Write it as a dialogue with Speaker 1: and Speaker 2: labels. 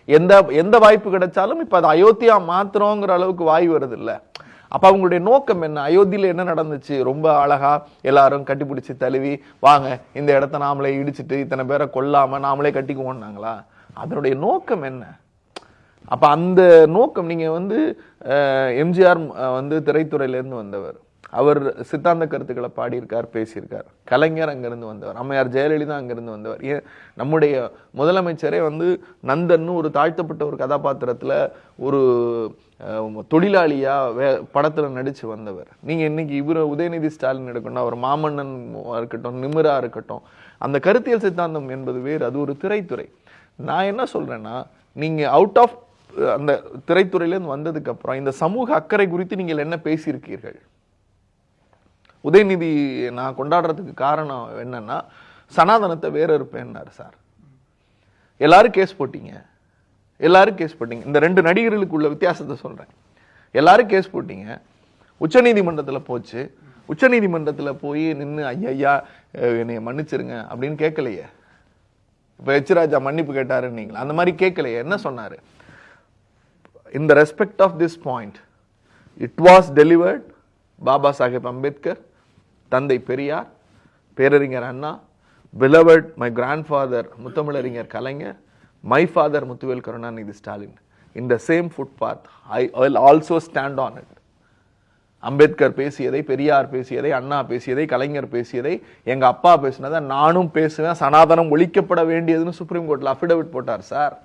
Speaker 1: எந்த எந்த வாய்ப்பு கிடைச்சாலும் இப்ப அது அயோத்தியா மாத்திரங்கிற அளவுக்கு வாய் வருது இல்ல. அப்ப அவங்களுடைய நோக்கம் என்ன? அயோத்தியில என்ன நடந்துச்சு? ரொம்ப அழகா எல்லாரும் கட்டிப்பிடிச்சு தழுவி வாங்க இந்த இடத்த நாமளே இடிச்சிட்டு இத்தனை பேரை கொல்லாம நாமளே கட்டிக்குவோம்னாங்களா? அதனுடைய நோக்கம் என்ன? அப்ப அந்த நோக்கம் நீங்க எம்ஜிஆர் திரைத்துறையில இருந்து வந்தவர், அவர் சித்தாந்த கருத்துக்களை பாடியிருக்கார், பேசியிருக்கார். கலைஞர் அங்கிருந்து வந்தவர், அம்மையார் ஜெயலலிதா அங்கிருந்து வந்தவர். நம்முடைய முதலமைச்சரே நந்தன் ஒரு தாழ்த்தப்பட்ட ஒரு கதாபாத்திரத்துல ஒரு தொழிலாளியா படத்துல நடிச்சு வந்தவர். நீங்க இன்னைக்கு உதயநிதி ஸ்டாலின் எடுக்கணும், அவர் மாமன்னன் இருக்கட்டும், நிமிரா இருக்கட்டும், அந்த கருத்தியல் சித்தாந்தம் என்பது வேறு, அது ஒரு திரைத்துறை. நான் என்ன சொல்றேன்னா, நீங்க அவுட் ஆஃப் அந்த திரைத்துறையிலேருந்து வந்ததுக்கு அப்புறம் இந்த சமூக அக்கறை குறித்து நீங்கள் என்ன பேசியிருக்கீர்கள்? உதயநிதி நான் கொண்டாடுறதுக்கு காரணம் என்னன்னா, சனாதனத்தை வேற இருப்பேன்னாரு சார். எல்லாரும் கேஸ் போட்டீங்க, எல்லாரும் கேஸ் போட்டீங்க. இந்த ரெண்டு நடிகர்களுக்கு உள்ள வித்தியாசத்தை சொல்றேன். எல்லாரும் கேஸ் போட்டீங்க, உச்சநீதிமன்றத்தில் போச்சு. உச்சநீதிமன்றத்தில் போய் நின்று ஐயா என்னைய மன்னிச்சிருங்க அப்படின்னு கேட்கலையே. இப்ப எச் ராஜா மன்னிப்பு கேட்டாருன்னீங்களா? அந்த மாதிரி கேட்கலையே. என்ன சொன்னாரு? In the respect of this point, it was delivered Baba Saheb Ambedkar, தந்தை பெரியார், பேரறிஞர் அண்ணா, beloved my grandfather முத்தமிழறிஞர் கலைஞர், my father Muthuvel Karunanidhi Stalin, in the same footpath I will also stand on it. Ambedkar பேசியதை, பெரியார் பேசியதை, அண்ணா பேசியதை, கலைஞர் பேசியதை, எங்க அப்பா பேசினதை நானும் பேசுவேன். சனாதனம் ஒழிக்கப்பட வேண்டியதுன்னு சுப்ரீம் கோர்ட்ல அஃபிடவிட் போட்டார் சார்.